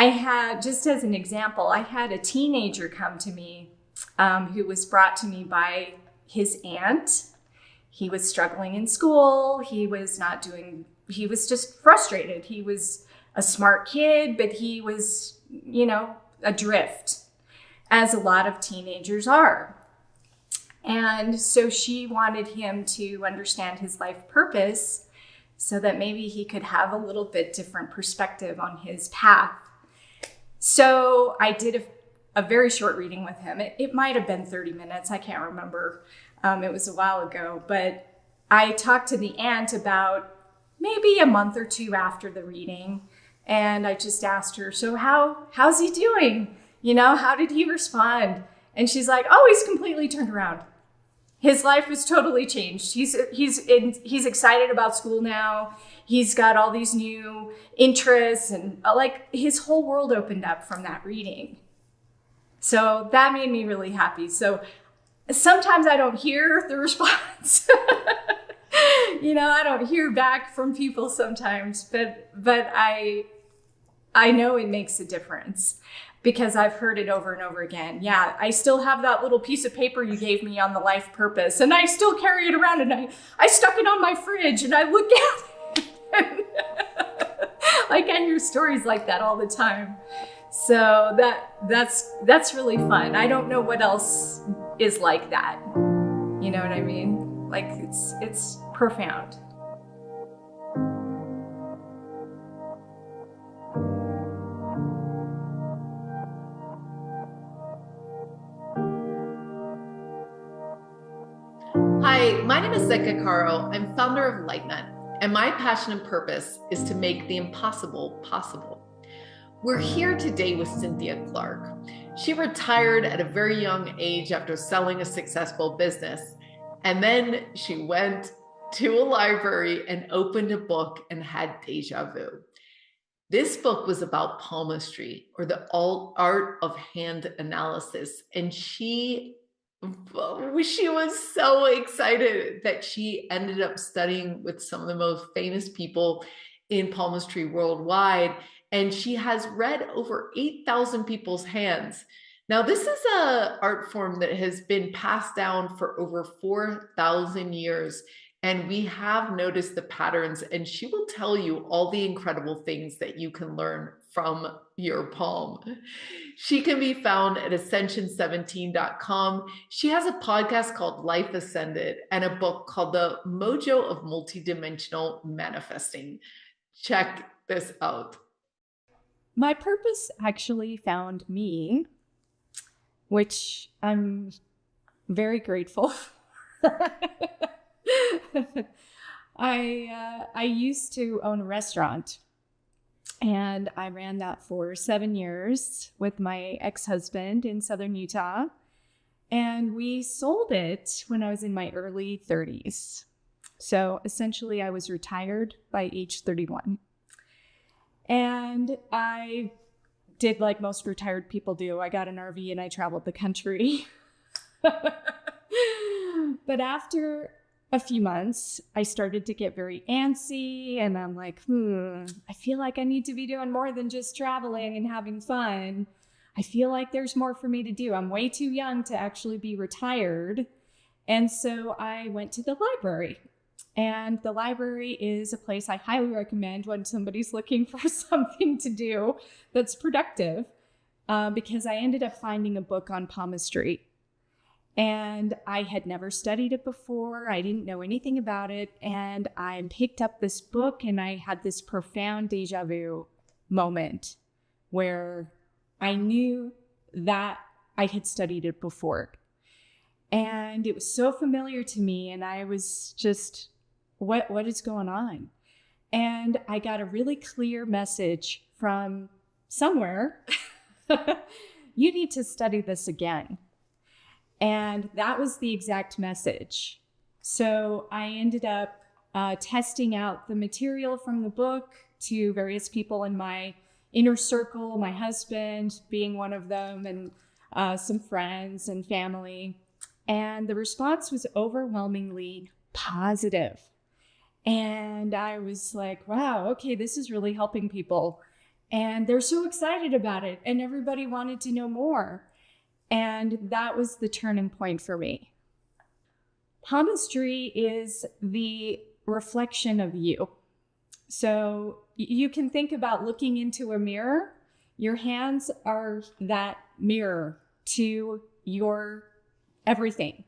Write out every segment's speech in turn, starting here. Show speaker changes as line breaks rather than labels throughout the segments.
I had, just as an example, I had a teenager come to me who was brought to me by his aunt. He was struggling in school. He was just frustrated. He was a smart kid, but he was, adrift, as a lot of teenagers are. And so she wanted him to understand his life purpose so that maybe he could have a little bit different perspective on his path. So I did a very short reading with him. It might have been 30 minutes. I can't remember. It was a while ago. But I talked to the aunt about maybe a month or two after the reading. And I just asked her, so how's he doing? How did he respond? And she's like, oh, he's completely turned around. His life has totally changed. He's excited about school now. He's got all these new interests, and his whole world opened up from that reading. So that made me really happy. So sometimes I don't hear the response. I don't hear back from people sometimes, but I know it makes a difference. Because I've heard it over and over again. Yeah, I still have that little piece of paper you gave me on the life purpose, and I still carry it around, and I stuck it on my fridge, and I look at it. I hear stories like that all the time. So that's really fun. I don't know what else is like that. You know what I mean? It's profound.
Hi, my name is Cynthia Clark. I'm founder of LightNet, and my passion and purpose is to make the impossible possible. We're here today with Cynthia Clark. She retired at a very young age after selling a successful business, and then she went to a library and opened a book and had deja vu. This book was about palmistry, or the art of hand analysis, and she was so excited that she ended up studying with some of the most famous people in palmistry worldwide. And she has read over 8,000 people's hands. Now, this is an art form that has been passed down for over 4,000 years. And we have noticed the patterns, and she will tell you all the incredible things that you can learn from your palm. She can be found at ascension17.com. She has a podcast called Life Ascended and a book called The Mojo of Multidimensional Manifesting. Check this out.
My purpose actually found me, which I'm very grateful for. I used to own a restaurant, and I ran that for 7 years with my ex-husband in Southern Utah. And we sold it when I was in my early 30s. So essentially I was retired by age 31. And I did like most retired people do. I got an RV and I traveled the country. But after a few months, I started to get very antsy, and I'm like, I feel like I need to be doing more than just traveling and having fun. I feel like there's more for me to do. I'm way too young to actually be retired. And so I went to the library. And the library is a place I highly recommend when somebody's looking for something to do that's productive, because I ended up finding a book on palmistry. And I had never studied it before. I didn't know anything about it. And I picked up this book, and I had this profound deja vu moment where I knew that I had studied it before. And it was so familiar to me. And I was just, what is going on? And I got a really clear message from somewhere. You need to study this again. And that was the exact message. So I ended up testing out the material from the book to various people in my inner circle, my husband being one of them, and some friends and family. And the response was overwhelmingly positive. And I was like, wow, okay, this is really helping people. And they're so excited about it. And everybody wanted to know more. And that was the turning point for me. Palmistry is the reflection of you. So you can think about looking into a mirror. Your hands are that mirror to your everything.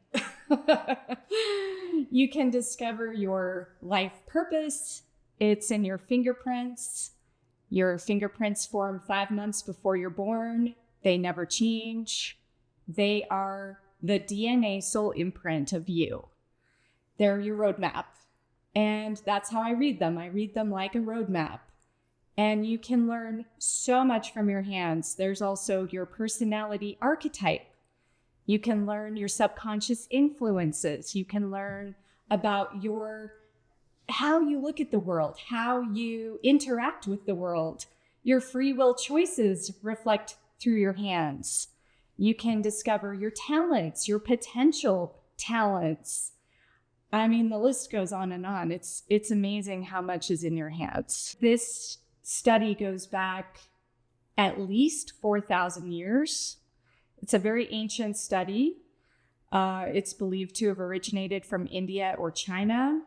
You can discover your life purpose. It's in your fingerprints. Your fingerprints form 5 months before you're born. They never change. They are the DNA soul imprint of you. They're your roadmap. And that's how I read them. I read them like a roadmap. And you can learn so much from your hands. There's also your personality archetype. You can learn your subconscious influences. You can learn about how you look at the world, how you interact with the world. Your free will choices reflect through your hands. You can discover your talents, your potential talents. I mean, the list goes on and on. It's amazing how much is in your hands. This study goes back at least 4,000 years. It's a very ancient study. It's believed to have originated from India or China.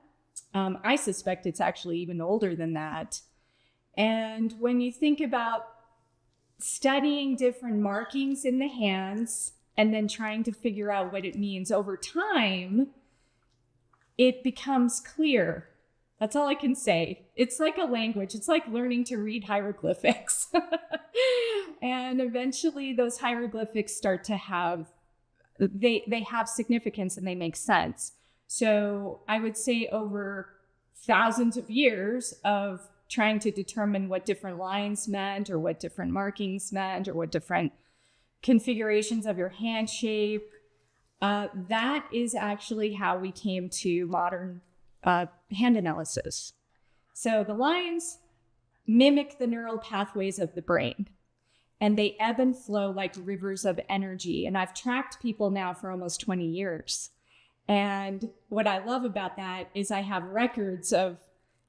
I suspect it's actually even older than that. And when you think about studying different markings in the hands and then trying to figure out what it means over time, it becomes clear. That's all I can say. It's like a language. It's like learning to read hieroglyphics. And eventually those hieroglyphics start to have, they have significance and they make sense. So I would say over thousands of years of trying to determine what different lines meant or what different markings meant or what different configurations of your hand shape, that is actually how we came to modern hand analysis. So the lines mimic the neural pathways of the brain, and they ebb and flow like rivers of energy. And I've tracked people now for almost 20 years. And what I love about that is I have records of,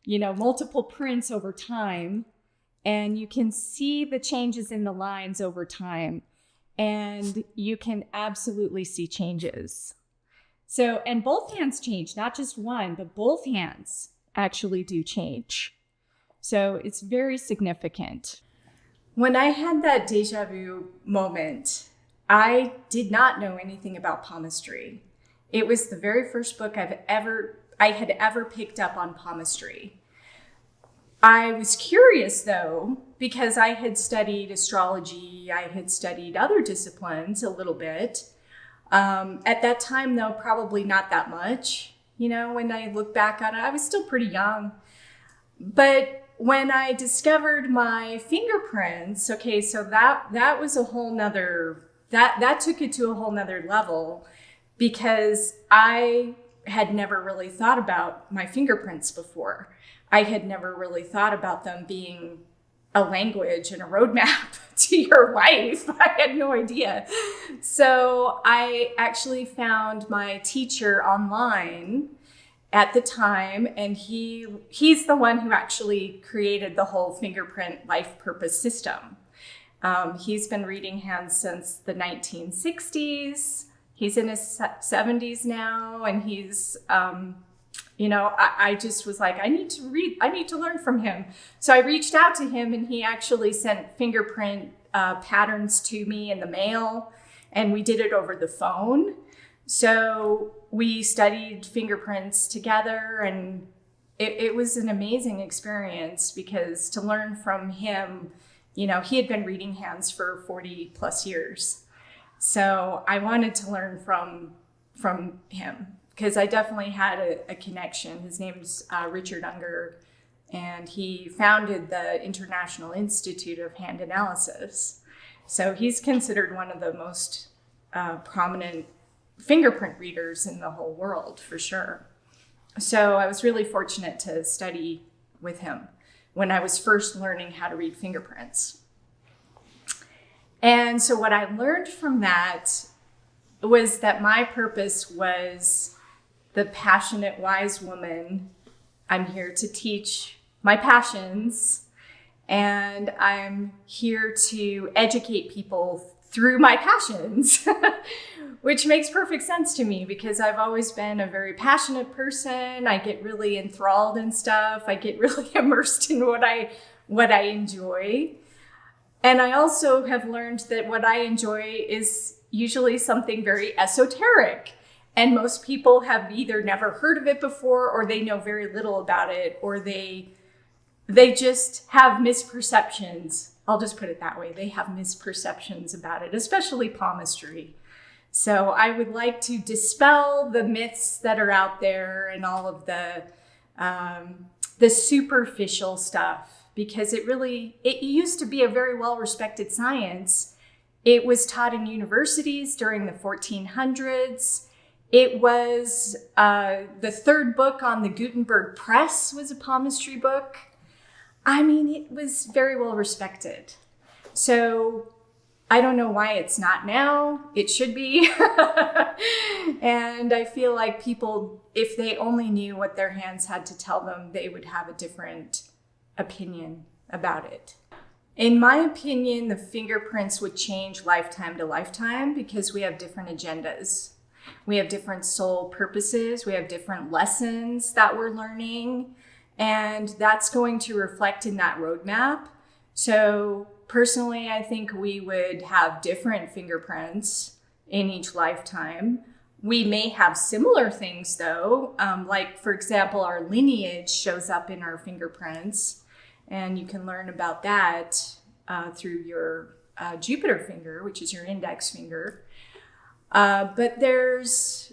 multiple prints over time, and you can see the changes in the lines over time, and you can absolutely see changes. So, and both hands change, not just one, but both hands actually do change. So it's very significant. When I had that deja vu moment, I did not know anything about palmistry. It was the very first book I had ever picked up on palmistry. I was curious though, because I had studied astrology, I had studied other disciplines a little bit. At that time though, probably not that much. When I look back on it, I was still pretty young. But when I discovered my fingerprints, okay, so that was a whole nother, that took it to a whole nother level, because I had never really thought about my fingerprints before. I had never really thought about them being a language and a roadmap to your life. I had no idea. So I actually found my teacher online at the time, and he's the one who actually created the whole fingerprint life purpose system. He's been reading hands since the 1960s. He's in his 70s now, and he's, I just was like, I need to learn from him. So I reached out to him, and he actually sent fingerprint patterns to me in the mail, and we did it over the phone. So we studied fingerprints together, and it was an amazing experience, because to learn from him, he had been reading hands for 40 plus years. So I wanted to learn from him, because I definitely had a connection. His name's Richard Unger, and he founded the International Institute of Hand Analysis. So he's considered one of the most prominent fingerprint readers in the whole world, for sure. So I was really fortunate to study with him when I was first learning how to read fingerprints. And so what I learned from that was that my purpose was the passionate, wise woman. I'm here to teach my passions And I'm here to educate people through my passions, which makes perfect sense to me because I've always been a very passionate person. I get really enthralled in stuff. I get really immersed in what I enjoy. And I also have learned that what I enjoy is usually something very esoteric. And most people have either never heard of it before, or they know very little about it, or they just have misperceptions. I'll just put it that way. They have misperceptions about it, especially palmistry. So I would like to dispel the myths that are out there and all of the superficial stuff, because it used to be a very well-respected science. It was taught in universities during the 1400s. It was the third book on the Gutenberg press was a palmistry book. I mean, it was very well respected. So I don't know why it's not now. It should be. And I feel like people, if they only knew what their hands had to tell them, they would have a different opinion about it. In my opinion, the fingerprints would change lifetime to lifetime because we have different agendas. We have different soul purposes. We have different lessons that we're learning. And that's going to reflect in that roadmap. So personally, I think we would have different fingerprints in each lifetime. We may have similar things though. Like for example, our lineage shows up in our fingerprints, and you can learn about that through your Jupiter finger, which is your index finger. But there's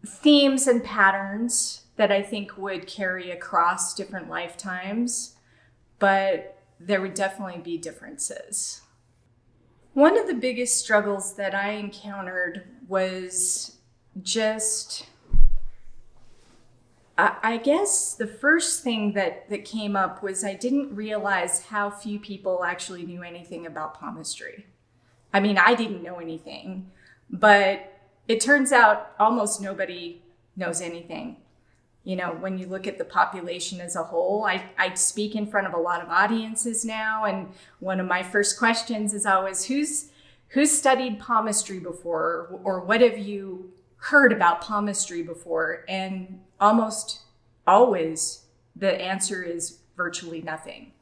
themes and patterns that I think would carry across different lifetimes, but there would definitely be differences. One of the biggest struggles that I encountered was just, I guess the first thing that came up was I didn't realize how few people actually knew anything about palmistry. I mean, I didn't know anything, but it turns out almost nobody knows anything. You know, when you look at the population as a whole, I speak in front of a lot of audiences now. And one of my first questions is always, who's studied palmistry before? Or what have you heard about palmistry before? And almost always the answer is virtually nothing.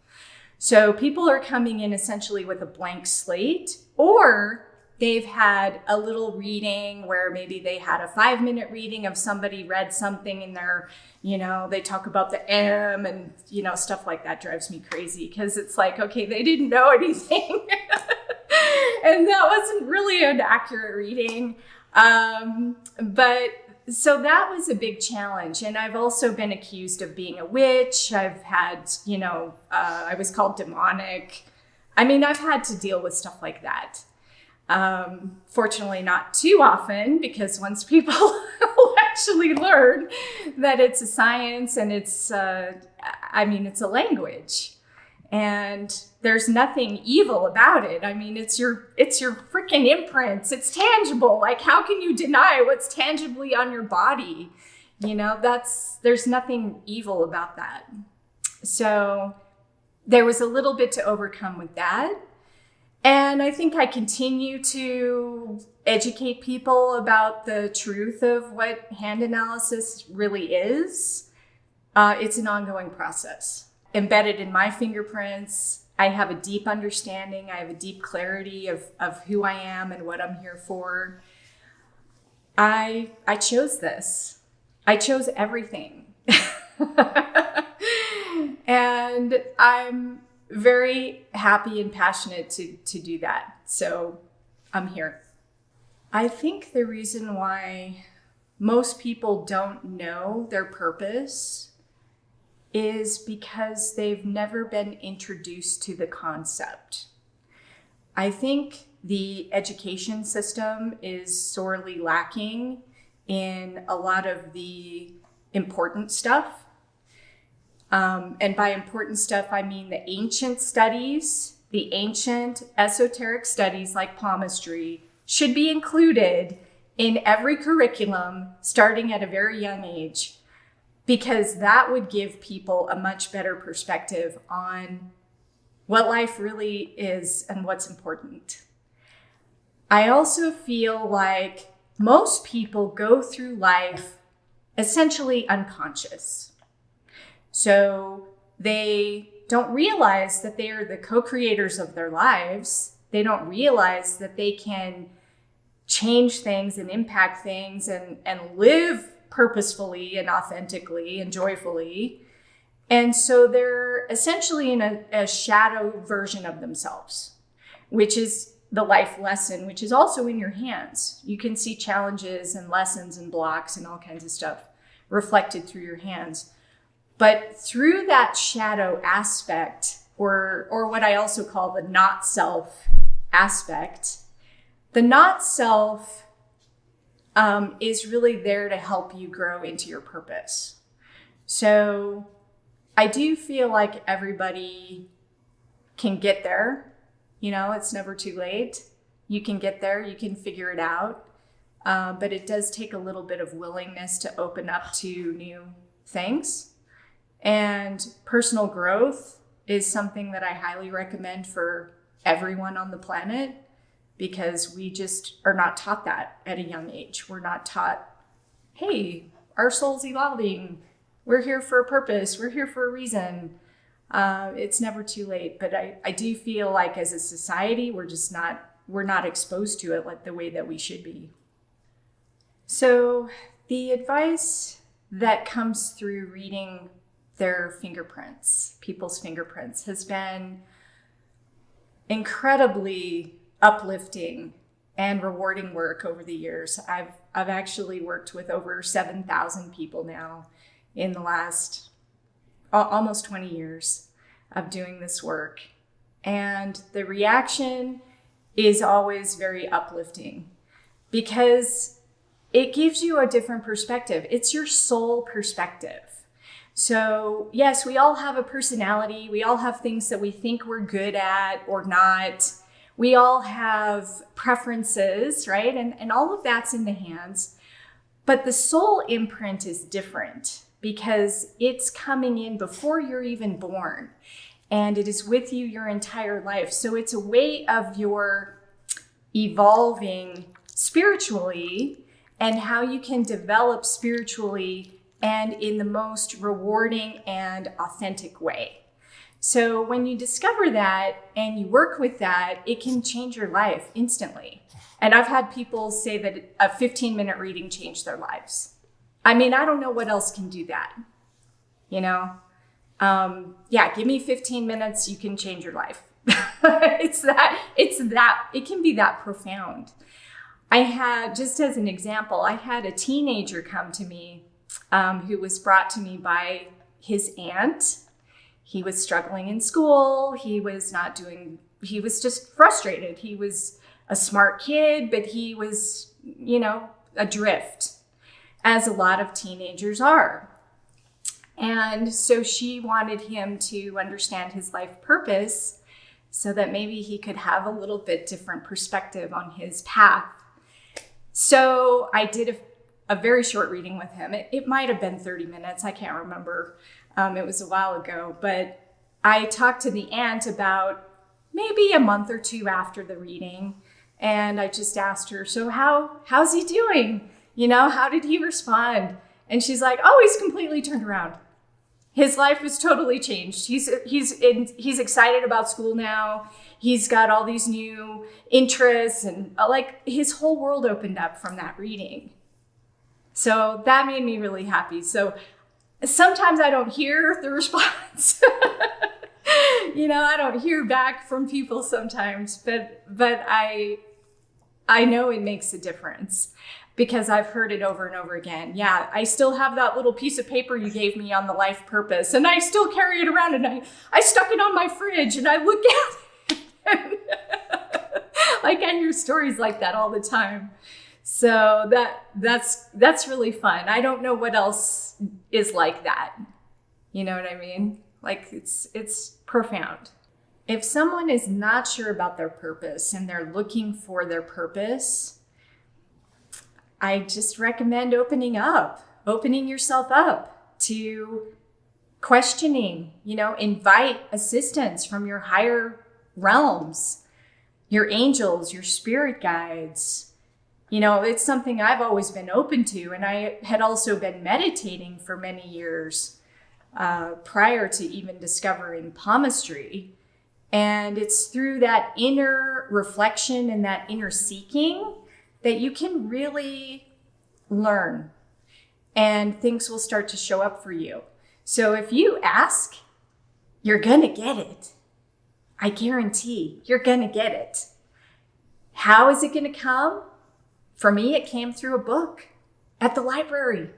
So people are coming in essentially with a blank slate, or they've had a little reading where maybe they had a 5-minute reading of somebody read something in their, they talk about the M and, stuff like that drives me crazy because it's like, okay, they didn't know anything. And that wasn't really an accurate reading. But so that was a big challenge. And I've also been accused of being a witch. I've had, I was called demonic. I mean, I've had to deal with stuff like that. Fortunately not too often, because once people actually learn that it's a science and it's a language, and there's nothing evil about it. I mean, it's your freaking imprints. It's tangible. Like, how can you deny what's tangibly on your body? There's nothing evil about that. So there was a little bit to overcome with that. And I think I continue to educate people about the truth of what hand analysis really is. It's an ongoing process. Embedded in my fingerprints, I have a deep understanding. I have a deep clarity of who I am and what I'm here for. I chose this. I chose everything. And I'm very happy and passionate to do that. So I'm here. I think the reason why most people don't know their purpose is because they've never been introduced to the concept. I think the education system is sorely lacking in a lot of the important stuff. And by important stuff, I mean the ancient studies, the ancient esoteric studies like palmistry should be included in every curriculum starting at a very young age, because that would give people a much better perspective on what life really is and what's important. I also feel like most people go through life essentially unconscious. So they don't realize that they are the co-creators of their lives. They don't realize that they can change things and impact things and live purposefully and authentically and joyfully. And so they're essentially in a shadow version of themselves, which is the life lesson, which is also in your hands. You can see challenges and lessons and blocks and all kinds of stuff reflected through your hands. But through that shadow aspect, or what I also call the not self aspect, the not self is really there to help you grow into your purpose. So I do feel like everybody can get there. It's never too late. You can get there, you can figure it out. But it does take a little bit of willingness to open up to new things. And personal growth is something that I highly recommend for everyone on the planet, because we just are not taught that at a young age. We're not taught, hey, our soul's evolving. We're here for a purpose. We're here for a reason. It's never too late. But I do feel like as a society, we're not exposed to it like the way that we should be. So the advice that comes through reading their fingerprints, people's fingerprints, has been incredibly uplifting and rewarding work over the years. I've actually worked with over 7,000 people now in the last almost 20 years of doing this work. And the reaction is always very uplifting because it gives you a different perspective. It's your soul perspective. So yes, we all have a personality. We all have things that we think we're good at or not. We all have preferences, right? And all of that's in the hands. But the soul imprint is different because it's coming in before you're even born. And it is with you your entire life. So it's a way of your evolving spiritually and how you can develop spiritually and in the most rewarding and authentic way. So when you discover that and you work with that, it can change your life instantly. And I've had people say that a 15-minute reading changed their lives. I mean, I don't know what else can do that. Give me 15 minutes, you can change your life. It can be that profound. Just as an example, I had a teenager come to me who was brought to me by his aunt. He was struggling in school. He was just frustrated. He was a smart kid, but he was, adrift, as a lot of teenagers are. And so she wanted him to understand his life purpose so that maybe he could have a little bit different perspective on his path. So I did a very short reading with him. It might have been 30 minutes. I can't remember. It was a while ago. But I talked to the aunt about maybe a month or two after the reading. And I just asked her, so how's he doing? How did he respond? And she's like, oh, he's completely turned around. His life has totally changed. He's excited about school now. He's got all these new interests and his whole world opened up from that reading. So that made me really happy. So sometimes I don't hear the response. I don't hear back from people sometimes, but I know it makes a difference because I've heard it over and over again. Yeah, I still have that little piece of paper you gave me on the life purpose, and I still carry it around, and I stuck it on my fridge, and I look at it. I hear stories like that all the time. So that's really fun. I don't know what else is like that. You know what I mean? It's profound. If someone is not sure about their purpose and they're looking for their purpose, I just recommend opening yourself up to questioning, invite assistance from your higher realms, your angels, your spirit guides. It's something I've always been open to. And I had also been meditating for many years prior to even discovering palmistry. And it's through that inner reflection and that inner seeking that you can really learn, and things will start to show up for you. So if you ask, you're going to get it. I guarantee you're going to get it. How is it going to come? For me, it came through a book at the library.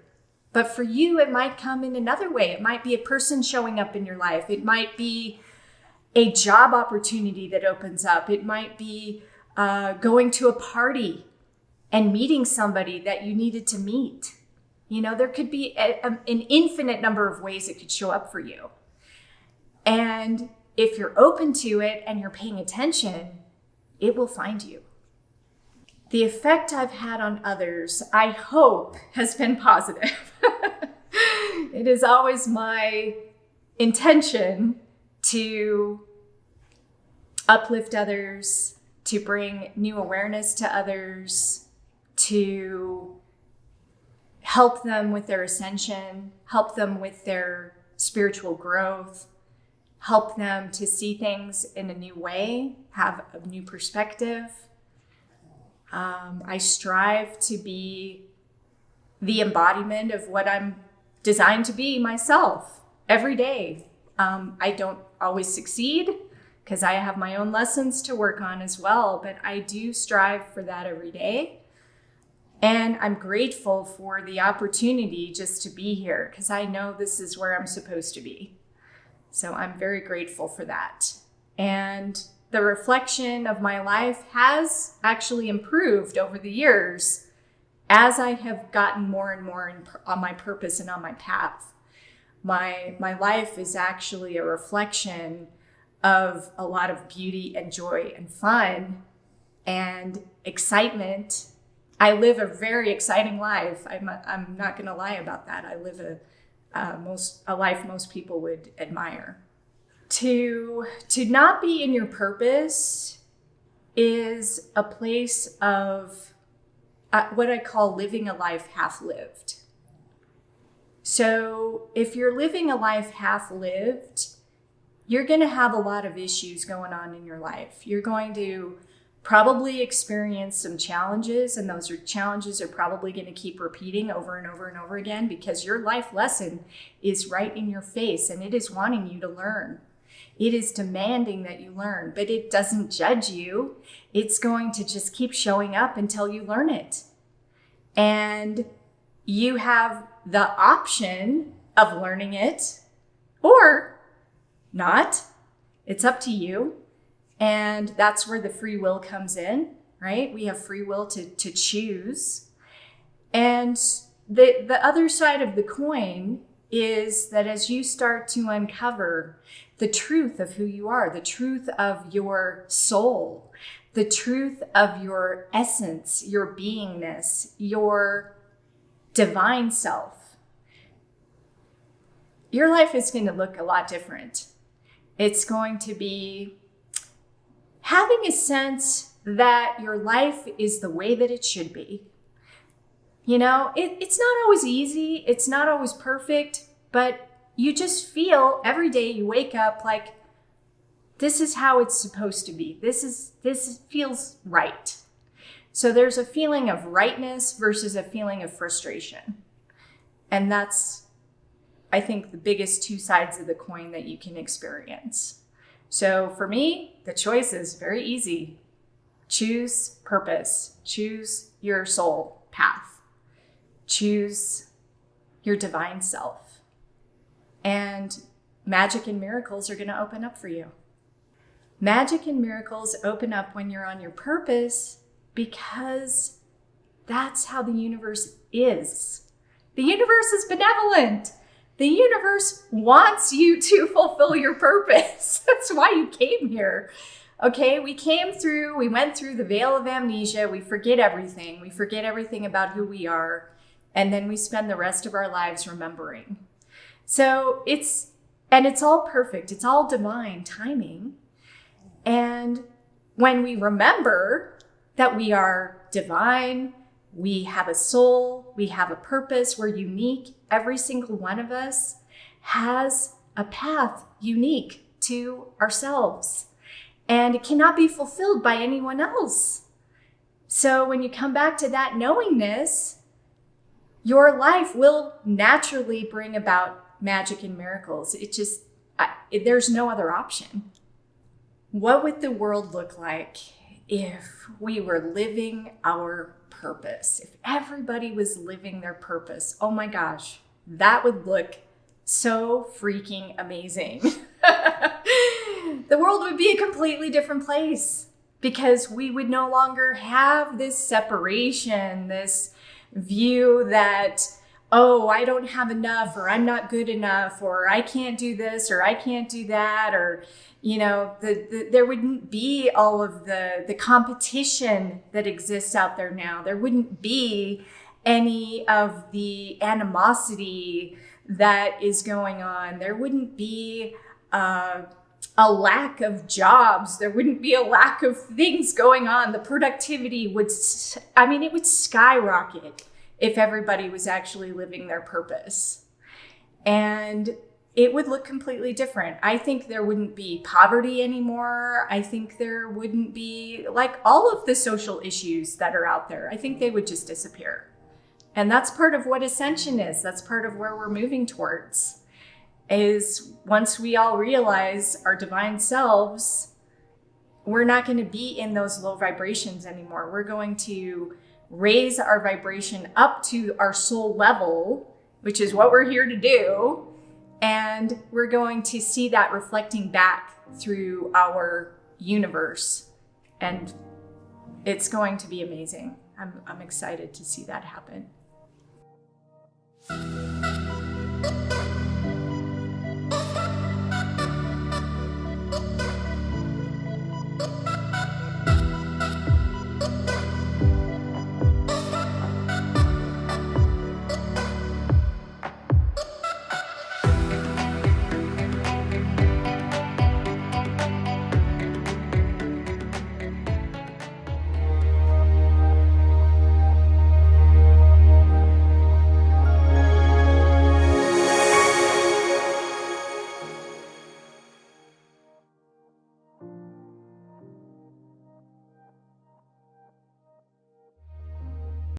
But for you, it might come in another way. It might be a person showing up in your life. It might be a job opportunity that opens up. It might be going to a party and meeting somebody that you needed to meet. There could be an infinite number of ways it could show up for you. And if you're open to it and you're paying attention, it will find you. The effect I've had on others, I hope, has been positive. It is always my intention to uplift others, to bring new awareness to others, to help them with their ascension, help them with their spiritual growth, help them to see things in a new way, have a new perspective. I strive to be the embodiment of what I'm designed to be myself every day. I don't always succeed because I have my own lessons to work on as well, but I do strive for that every day. And I'm grateful for the opportunity just to be here because I know this is where I'm supposed to be. So I'm very grateful for that. And the reflection of my life has actually improved over the years as I have gotten more and more on my purpose and on my path. My life is actually a reflection of a lot of beauty and joy and fun and excitement. I live a very exciting life. I'm not going to lie about that. I live a life most people would admire. To not be in your purpose is a place of what I call living a life half-lived. So if you're living a life half-lived, you're going to have a lot of issues going on in your life. You're going to probably experience some challenges, and those challenges are probably going to keep repeating over and over and over again because your life lesson is right in your face and it is wanting you to learn. It is demanding that you learn, but it doesn't judge you. It's going to just keep showing up until you learn it. And you have the option of learning it or not. It's up to you. And that's where the free will comes in, right? We have free will to choose. And the other side of the coin is that as you start to uncover the truth of who you are, the truth of your soul, the truth of your essence, your beingness, your divine self, your life is going to look a lot different. It's going to be having a sense that your life is the way that it should be. It's not always easy. It's not always perfect, but you just feel every day you wake up like, this is how it's supposed to be. This feels right. So there's a feeling of rightness versus a feeling of frustration. And that's, I think, the biggest two sides of the coin that you can experience. So for me, the choice is very easy. Choose purpose. Choose your soul path. Choose your divine self. And magic and miracles are going to open up for you. Magic and miracles open up when you're on your purpose because that's how the universe is. The universe is benevolent. The universe wants you to fulfill your purpose. That's why you came here. Okay, we went through the veil of amnesia. We forget everything. We forget everything about who we are. And then we spend the rest of our lives remembering. So it's And it's all perfect. It's all divine timing. And when we remember that we are divine, we have a soul, we have a purpose, we're unique. Every single one of us has a path unique to ourselves, and it cannot be fulfilled by anyone else. So when you come back to that knowingness, your life will naturally bring about magic and miracles. There's no other option. What would the world look like if we were living our purpose? If everybody was living their purpose? Oh my gosh, that would look so freaking amazing. The world would be a completely different place, because we would no longer have this separation, this view that, oh, I don't have enough, or I'm not good enough, or I can't do this, or I can't do that, or, there wouldn't be all of the competition that exists out there now. There wouldn't be any of the animosity that is going on. There wouldn't be a lack of jobs. There wouldn't be a lack of things going on. The productivity would skyrocket if everybody was actually living their purpose. And it would look completely different. I think there wouldn't be poverty anymore. I think there wouldn't be all of the social issues that are out there. I think they would just disappear. And that's part of what Ascension is. That's part of where we're moving towards, is once we all realize our divine selves, we're not going to be in those low vibrations anymore. We're going to raise our vibration up to our soul level, which is what we're here to do. And we're going to see that reflecting back through our universe. And it's going to be amazing. I'm excited to see that happen.